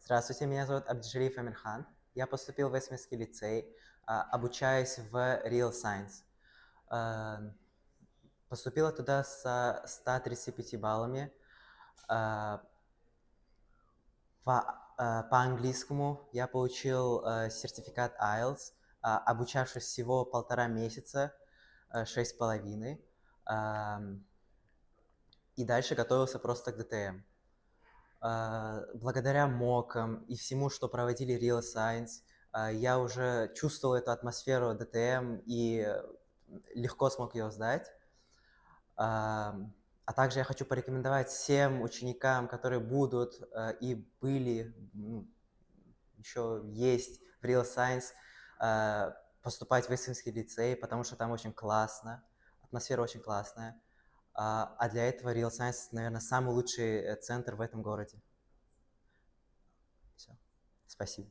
Здравствуйте, меня зовут Абдижалиев Амирхан. Я поступил в Вестминский лицей, обучаюсь в Real Science. А, Поступила туда со 135 баллами. А, По английскому я получил сертификат IELTS, обучавшись всего 1,5 месяца, 6,5. И дальше готовился просто к ДТМ. Благодаря мокам и всему, что проводили Real Science, я уже чувствовал эту атмосферу ДТМ и легко смог ее сдать. А также я хочу порекомендовать всем ученикам, которые будут и были, еще есть в Real Science, поступать в Вестминский лицей, потому что там очень классно, атмосфера очень классная. А для этого Real Science, наверное, самый лучший центр в этом городе. Все. Спасибо.